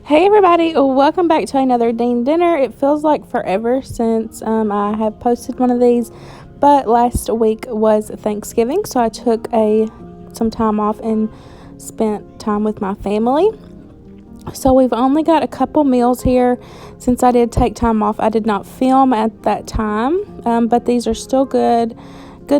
Hey everybody, welcome back to another Dean Dinner. It feels like forever since I have posted one of these, but last week was Thanksgiving, so I took some time off and spent time with my family. So we've only got a couple meals here. Since I did take time off, I did not film at that time, but these are still good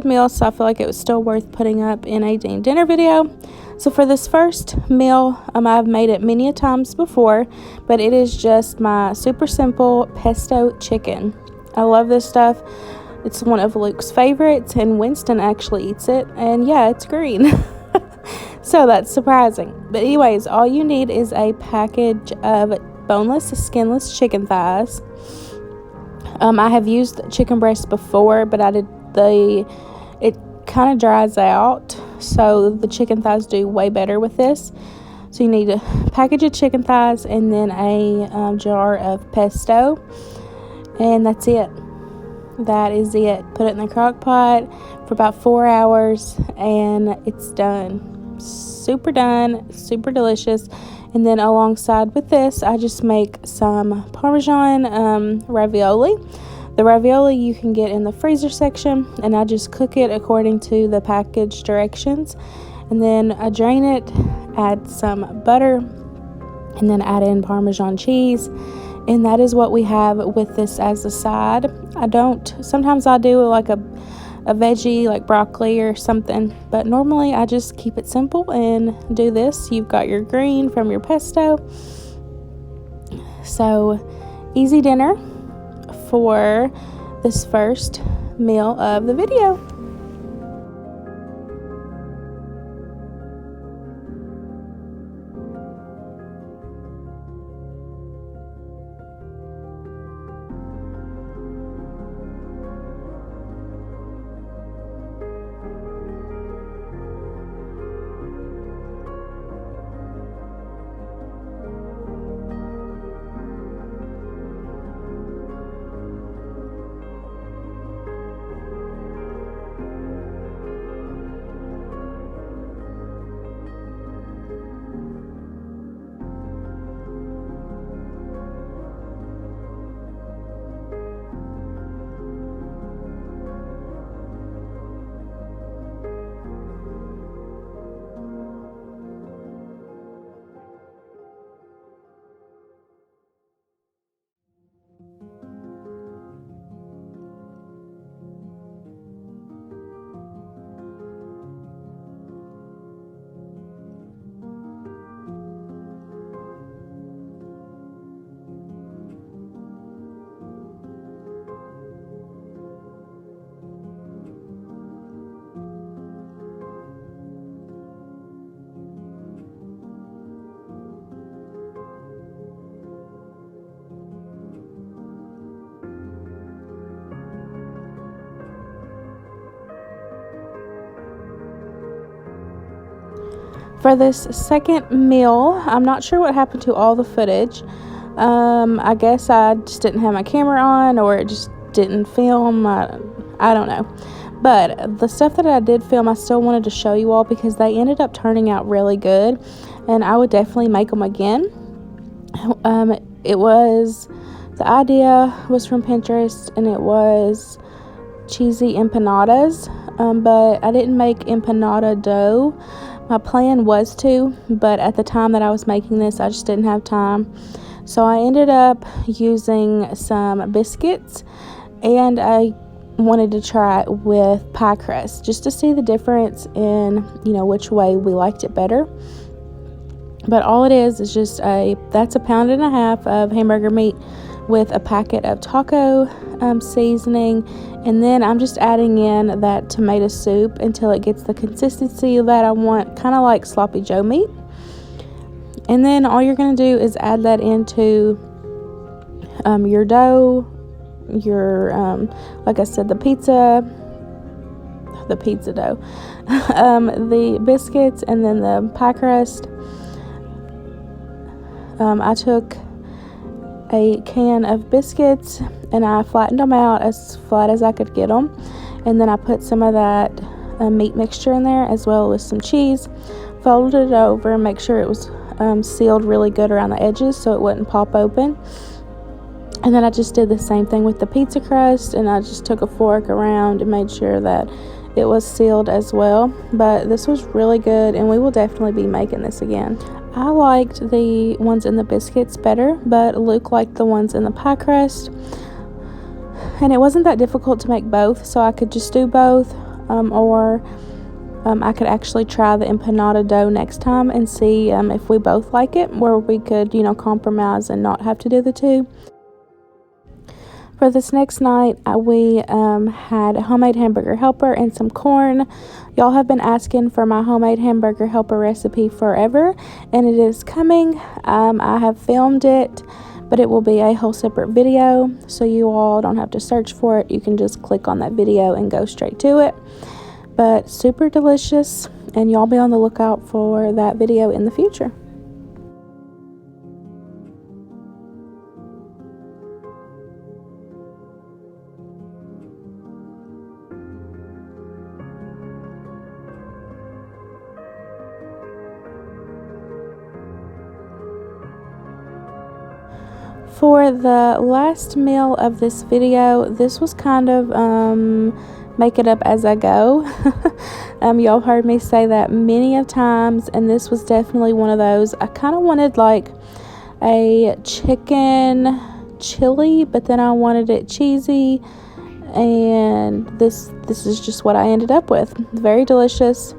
meals, so I feel like it was still worth putting up in a Dean Dinner video. So for this first meal, I've made it many a times before, but it is just my super simple pesto chicken. I love this stuff. It's one of Luke's favorites, and Winston actually eats it, and yeah, it's green. So that's surprising. But anyways, all you need is a package of boneless, skinless chicken thighs. I have used chicken breast before, but it kind of dries out, so the chicken thighs do way better with this. So you need a package of chicken thighs and then a jar of pesto, and that's it. That is it. Put it in the crock pot for about 4 hours and it's done. Super delicious. And then alongside with this, I just make some Parmesan ravioli. The ravioli you can get in the freezer section, and I just cook it according to the package directions. And then I drain it, add some butter, and then add in Parmesan cheese. And that is what we have with this as a side. Sometimes I do like a veggie like broccoli or something, but normally I just keep it simple and do this. You've got your green from your pesto. So easy dinner for this first meal of the video. For this second meal, I'm not sure what happened to all the footage. I guess I just didn't have my camera on, or it just didn't film. I don't know. But the stuff that I did film, I still wanted to show you all because they ended up turning out really good, and I would definitely make them again. The idea was from Pinterest, and it was cheesy empanadas, but I didn't make empanada dough. My plan was to, but at the time that I was making this, I just didn't have time. So I ended up using some biscuits, and I wanted to try it with pie crust just to see the difference in, which way we liked it better. But all it is just that's 1.5 pounds of hamburger meat with a packet of taco seasoning, and then I'm just adding in that tomato soup until it gets the consistency that I want, kind of like sloppy joe meat. And then all you're going to do is add that into your dough, like I said, the pizza dough, the biscuits, and then the pie crust. I took a can of biscuits and I flattened them out as flat as I could get them, and then I put some of that meat mixture in there as well as some cheese, folded it over, make sure it was sealed really good around the edges so it wouldn't pop open. And then I just did the same thing with the pizza crust, and I just took a fork around and made sure that it was sealed as well. But this was really good, and we will definitely be making this again. I liked the ones in the biscuits better, but Luke liked the ones in the pie crust. And it wasn't that difficult to make both, so I could just do both, or I could actually try the empanada dough next time and see if we both like it, where we could, compromise and not have to do the two. For this next night, we had a homemade hamburger helper and some corn. Y'all have been asking for my homemade hamburger helper recipe forever, and it is coming. I have filmed it, but it will be a whole separate video, so you all don't have to search for it. You can just click on that video and go straight to it. But super delicious, and y'all be on the lookout for that video in the future. For the last meal of this video, this was kind of make it up as I go. Y'all heard me say that many of times, and this was definitely one of those. I kind of wanted like a chicken chili, but then I wanted it cheesy, and this is just what I ended up with. Very delicious.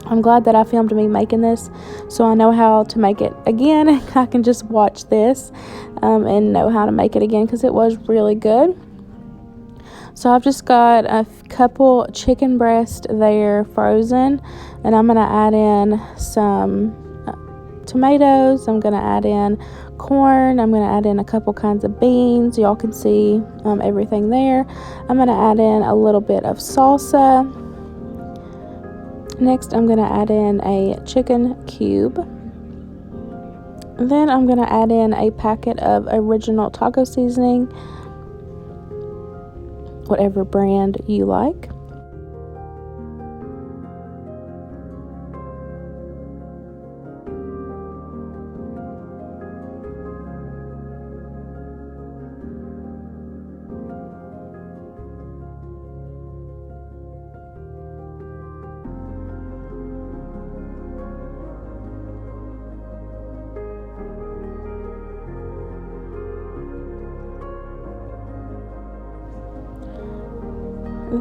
I'm glad that I filmed me making this, so I know how to make it again. I can just watch this and know how to make it again, because it was really good. So I've just got a couple chicken breast there frozen, and I'm going to add in some tomatoes. I'm going to add in corn. I'm going to add in a couple kinds of beans. Y'all can see everything there. I'm going to add in a little bit of salsa. Next, I'm going to add in a chicken cube. Then I'm going to add in a packet of original taco seasoning, whatever brand you like.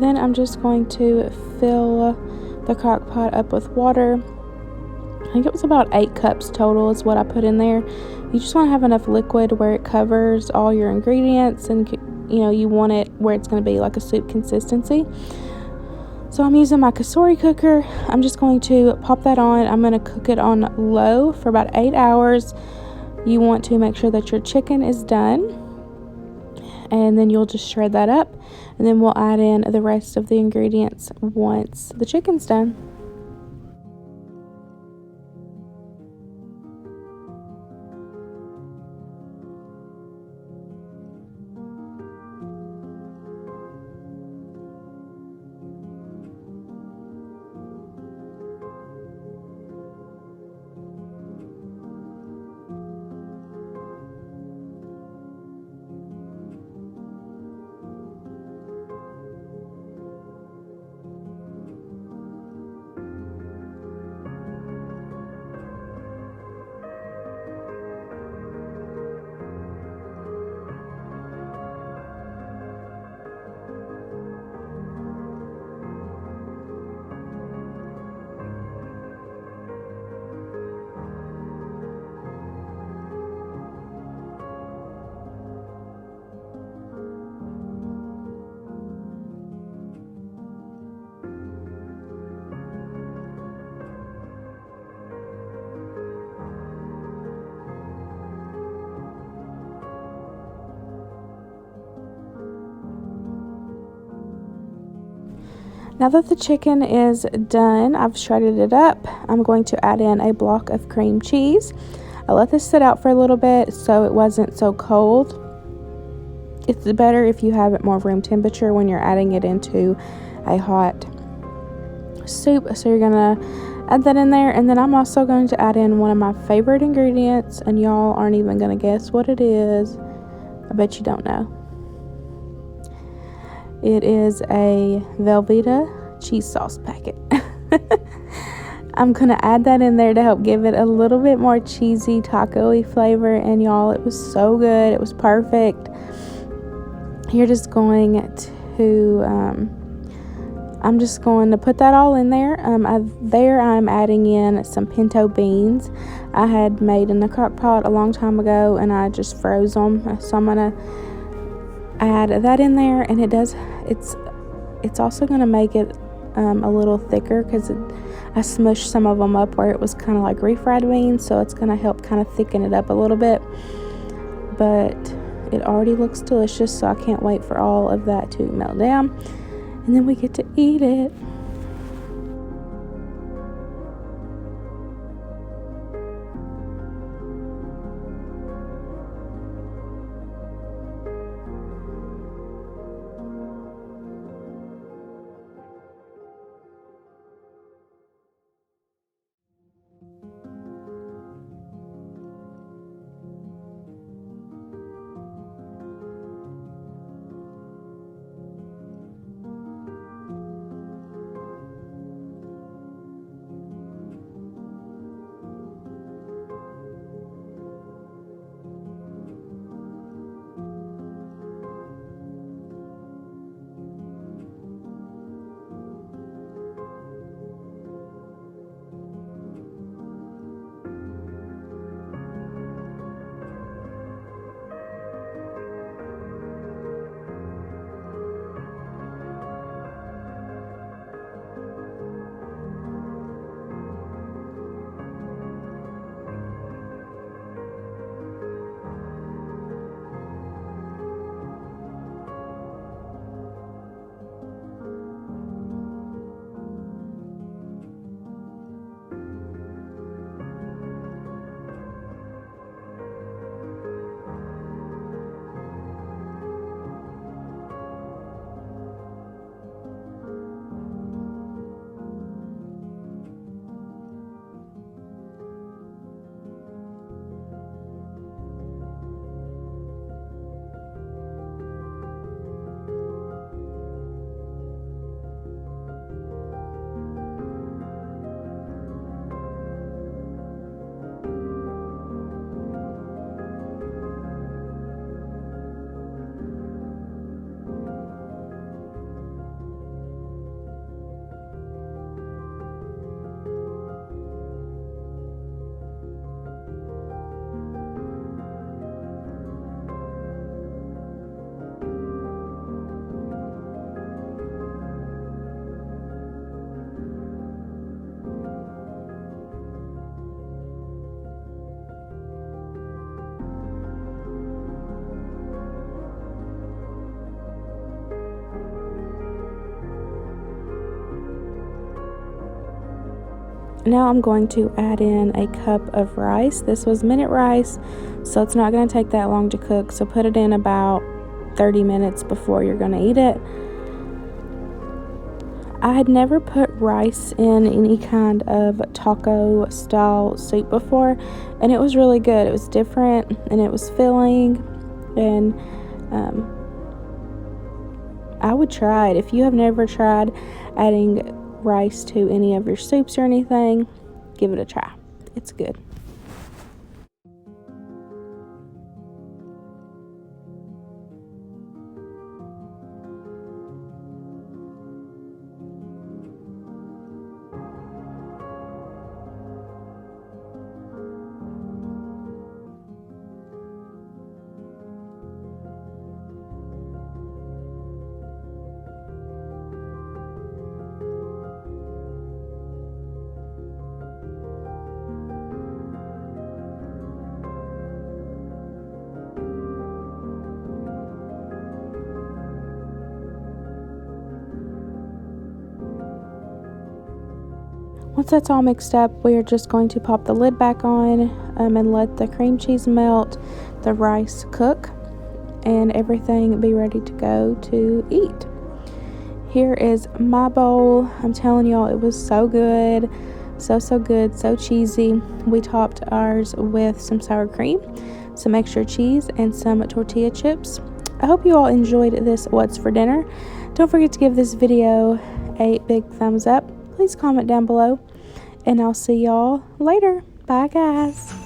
Then I'm just going to fill the crock pot up with water. I think it was about 8 cups total is what I put in there. You just want to have enough liquid where it covers all your ingredients, and you want it where it's going to be like a soup consistency. So I'm using my Kasori cooker. I'm just going to pop that on. I'm going to cook it on low for about 8 hours. You want to make sure that your chicken is done, and then you'll just shred that up, and then we'll add in the rest of the ingredients once the chicken's done. Now that the chicken is done, I've shredded it up. I'm going to add in a block of cream cheese. I let this sit out for a little bit so it wasn't so cold. It's better if you have it more room temperature when you're adding it into a hot soup. So you're gonna add that in there, and then I'm also going to add in one of my favorite ingredients, and y'all aren't even gonna guess what it is. I bet you don't know. It is a Velveeta cheese sauce packet. I'm gonna add that in there to help give it a little bit more cheesy taco-y flavor, and y'all, it was so good. It was perfect. You're just going to I'm just going to put that all in there. I'm adding in some pinto beans I had made in the crock pot a long time ago, and I just froze them. So I'm gonna add that in there, and it's also gonna make it a little thicker because I smushed some of them up where it was kind of like refried beans, so it's gonna help kind of thicken it up a little bit. But it already looks delicious, so I can't wait for all of that to melt down, and then we get to eat it. Now I'm going to add in a cup of rice. This was minute rice, so it's not going to take that long to cook. So put it in about 30 minutes before you're going to eat it. I had never put rice in any kind of taco style soup before, and it was really good. It was different, and it was filling, and I would try it. If you have never tried adding rice to any of your soups or anything, give it a try. It's good. Once that's all mixed up, we are just going to pop the lid back on and let the cream cheese melt, the rice cook, and everything be ready to go to eat. here is my bowl. I'm telling y'all, it was so good. So good, so cheesy. We topped ours with some sour cream, some extra cheese, and some tortilla chips. I hope you all enjoyed this What's for Dinner. Don't forget to give this video a big thumbs up. Please comment down below, and I'll see y'all later. Bye, guys.